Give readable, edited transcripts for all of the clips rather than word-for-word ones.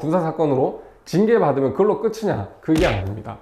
군사사건으로 징계받으면 그걸로 끝이냐? 그게 아닙니다.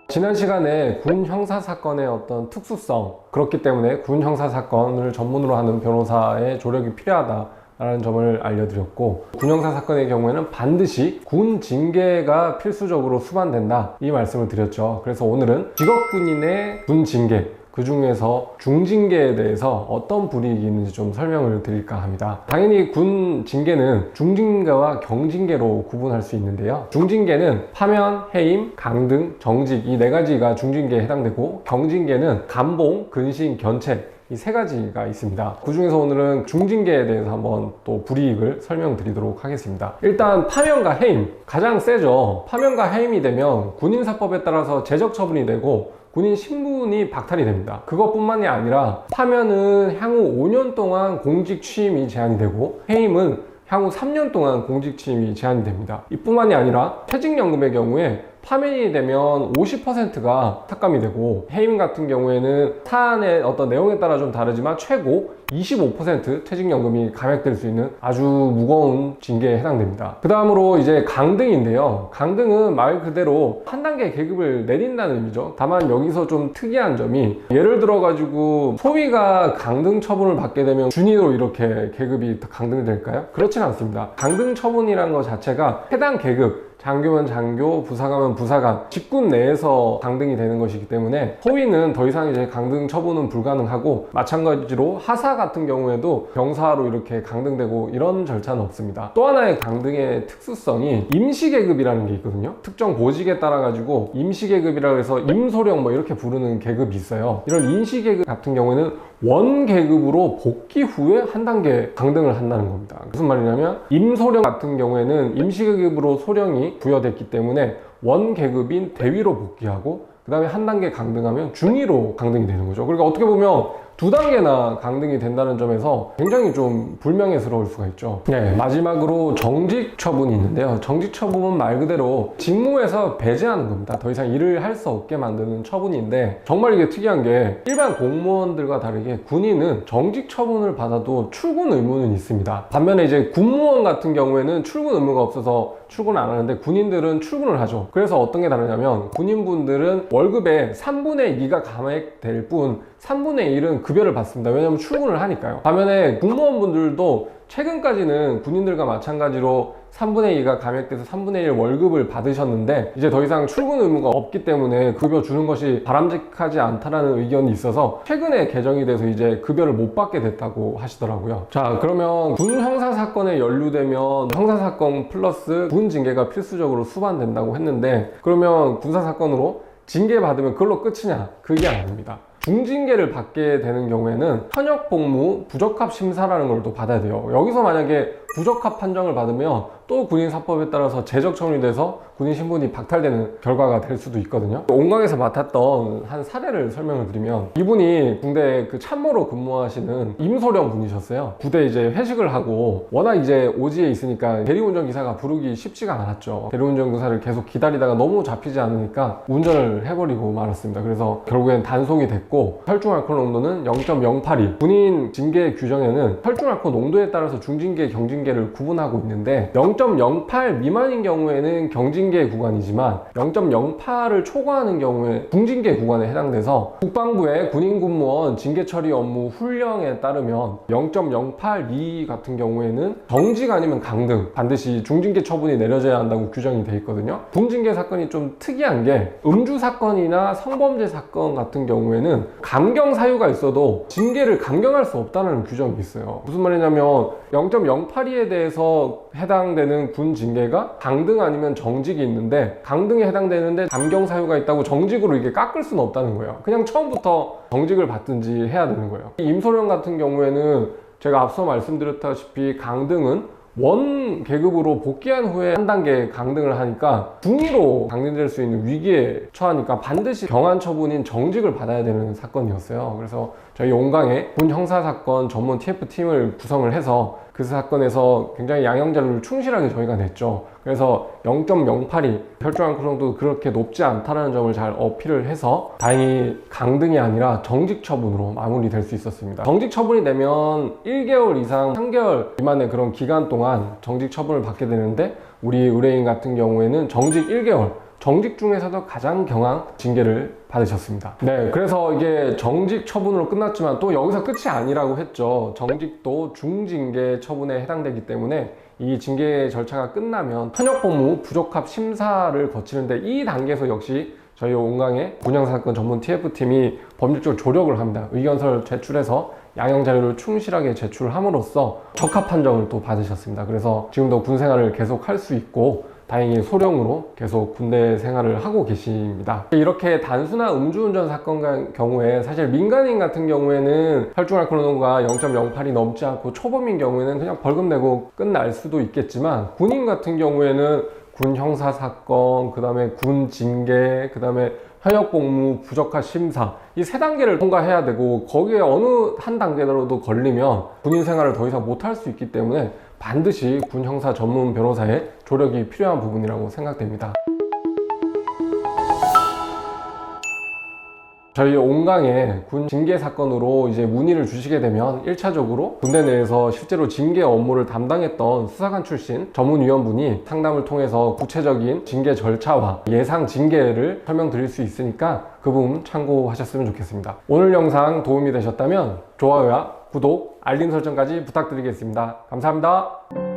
지난 시간에 군 형사사건의 어떤 특수성, 그렇기 때문에 군 형사사건을 전문으로 하는 변호사의 조력이 필요하다라는 점을 알려드렸고, 군 형사사건의 경우에는 반드시 군 징계가 필수적으로 수반된다, 이 말씀을 드렸죠. 그래서 오늘은 직업군인의 군 징계, 그 중에서 중징계에 대해서 어떤 불이익이 있는지 좀 설명을 드릴까 합니다. 당연히 군 징계는 중징계와 경징계로 구분할 수 있는데요. 중징계는 파면, 해임, 강등, 정직, 이 네 가지가 중징계에 해당되고, 경징계는 감봉, 근신, 견책, 이 세 가지가 있습니다. 그 중에서 오늘은 중징계에 대해서 한번 또 불이익을 설명드리도록 하겠습니다. 일단 파면과 해임, 가장 세죠. 파면과 해임이 되면 군인사법에 따라서 제적 처분이 되고 군인 신분이 박탈이 됩니다. 그것뿐만이 아니라 파면은 향후 5년 동안 공직 취임이 제한이 되고, 해임은 향후 3년 동안 공직 취임이 제한이 됩니다. 이뿐만이 아니라 퇴직연금의 경우에 파면이 되면 50%가 삭감이 되고, 해임 같은 경우에는 사안의 어떤 내용에 따라 좀 다르지만 최고 25% 퇴직연금이 감액될 수 있는 아주 무거운 징계에 해당됩니다. 그 다음으로 이제 강등인데요. 강등은 말 그대로 한 단계 계급을 내린다는 의미죠. 다만 여기서 좀 특이한 점이, 예를 들어 가지고 소위가 강등 처분을 받게 되면 준위로 이렇게 계급이 강등이 될까요? 그렇지는 않습니다. 강등 처분이라는 것 자체가 해당 계급, 장교면 장교, 부사관면 부사관, 직군 내에서 강등이 되는 것이기 때문에 소위는 더 이상 이제 강등 처분은 불가능하고, 마찬가지로 하사 같은 경우에도 병사로 이렇게 강등되고 이런 절차는 없습니다. 또 하나의 강등의 특수성이 임시계급이라는 게 있거든요. 특정 보직에 따라 가지고 임시계급이라고 해서 임소령 뭐 이렇게 부르는 계급이 있어요. 이런 임시계급 같은 경우에는 원계급으로 복귀 후에 한 단계 강등을 한다는 겁니다. 무슨 말이냐면, 임소령 같은 경우에는 임시계급으로 소령이 부여됐기 때문에 원계급인 대위로 복귀하고, 그 다음에 한 단계 강등하면 중위로 강등이 되는 거죠. 그러니까 어떻게 보면 두 단계나 강등이 된다는 점에서 굉장히 좀 불명예스러울 수가 있죠. 네, 마지막으로 정직 처분이 있는데요. 정직 처분은 말 그대로 직무에서 배제하는 겁니다. 더 이상 일을 할 수 없게 만드는 처분인데, 정말 이게 특이한 게 일반 공무원들과 다르게 군인은 정직 처분을 받아도 출근 의무는 있습니다. 반면에 이제 군무원 같은 경우에는 출근 의무가 없어서 출근을 안 하는데, 군인들은 출근을 하죠. 그래서 어떤 게 다르냐면, 군인분들은 월급의 3분의 2가 감액될 뿐 3분의 1은 급여를 받습니다. 왜냐하면 출근을 하니까요. 반면에 공무원분들도 최근까지는 군인들과 마찬가지로 3분의 2가 감액돼서 3분의 1 월급을 받으셨는데, 이제 더 이상 출근 의무가 없기 때문에 급여 주는 것이 바람직하지 않다라는 의견이 있어서 최근에 개정이 돼서 이제 급여를 못 받게 됐다고 하시더라고요. 자, 그러면 군 형사사건에 연루되면 형사사건 플러스 군 징계가 필수적으로 수반된다고 했는데, 그러면 군사사건으로 징계받으면 그걸로 끝이냐? 그게 아닙니다. 중징계를 받게 되는 경우에는 현역 복무 부적합 심사라는 걸 또 받아야 돼요. 여기서 만약에 부적합 판정을 받으면 또 군인사법에 따라서 제적 처분이 돼서 군인 신분이 박탈되는 결과가 될 수도 있거든요. 온강에서 맡았던 한 사례를 설명을 드리면, 이분이 군대 그 참모로 근무하시는 임소령 분이셨어요. 부대 이제 회식을 하고, 워낙 이제 오지에 있으니까 대리운전 기사가 부르기 쉽지가 않았죠. 대리운전 기사를 계속 기다리다가 너무 잡히지 않으니까 운전을 해버리고 말았습니다. 그래서 결국엔 단속이 됐고, 혈중 알코올 농도는 0.082. 군인 징계 규정에는 혈중 알코올 농도에 따라서 중징계, 경징계를 구분하고 있는데, 0.08 미만인 경우에는 경징계 구간이지만 0.08을 초과하는 경우에 중징계 구간에 해당돼서, 국방부의 군인 군무원 징계 처리 업무 훈령에 따르면 0.082 같은 경우에는 정직 아니면 강등, 반드시 중징계 처분이 내려져야 한다고 규정이 돼 있거든요. 군징계 사건이 좀 특이한 게, 음주 사건이나 성범죄 사건 같은 경우에는 감경 사유가 있어도 징계를 감경할 수 없다는 규정이 있어요. 무슨 말이냐면, 0.082에 대해서 해당되는 군 징계가 강등 아니면 정직이 있는데, 강등에 해당되는데 감경 사유가 있다고 정직으로 이게 깎을 수는 없다는 거예요. 그냥 처음부터 정직을 받든지 해야 되는 거예요. 임소령 같은 경우에는 제가 앞서 말씀드렸다시피 강등은 원 계급으로 복귀한 후에 한 단계 강등을 하니까 중위로 강등될 수 있는 위기에 처하니까 반드시 경한 처분인 정직을 받아야 되는 사건이었어요. 그래서 저희 온강에 군 형사사건 전문 TF팀을 구성을 해서 그 사건에서 굉장히 양형 자료를 충실하게 저희가 냈죠. 그래서 0.082 혈중 알코올濃度그렇게 높지 않다는 점을 잘 어필을 해서 다행히 강등이 아니라 정직 처분으로 마무리될 수 있었습니다. 정직 처분이 되면 1개월 이상 3개월 미만의 그런 기간 동안 정직 처분을 받게 되는데, 우리 의뢰인 같은 경우에는 정직 1개월, 정직 중에서도 가장 경한 징계를 받으셨습니다. 네, 그래서 이게 정직 처분으로 끝났지만 또 여기서 끝이 아니라고 했죠. 정직도 중징계 처분에 해당되기 때문에 이 징계 절차가 끝나면 현역법무 부적합 심사를 거치는데, 이 단계에서 역시 저희 온강의 군형사건 전문 TF팀이 법률적으로 조력을 합니다. 의견서를 제출해서 양형 자료를 충실하게 제출함으로써 적합 판정을 또 받으셨습니다. 그래서 지금도 군 생활을 계속 할 수 있고 다행히 소령으로 계속 군대 생활을 하고 계십니다. 이렇게 단순한 음주운전 사건 경우에 사실 민간인 같은 경우에는 혈중 알코올濃度가 0.08이 넘지 않고 초범인 경우에는 그냥 벌금 내고 끝날 수도 있겠지만, 군인 같은 경우에는 군 형사 사건, 그 다음에 군 징계, 그 다음에 현역 복무 부적합 심사, 이 세 단계를 통과해야 되고, 거기에 어느 한 단계로도 걸리면 군인 생활을 더 이상 못할 수 있기 때문에 반드시 군 형사 전문 변호사의 조력이 필요한 부분이라고 생각됩니다. 저희 온강에 군 징계 사건으로 이제 문의를 주시게 되면 1차적으로 군대 내에서 실제로 징계 업무를 담당했던 수사관 출신 전문위원분이 상담을 통해서 구체적인 징계 절차와 예상 징계를 설명드릴 수 있으니까 그 부분 참고하셨으면 좋겠습니다. 오늘 영상 도움이 되셨다면 좋아요와 구독, 알림 설정까지 부탁드리겠습니다. 감사합니다.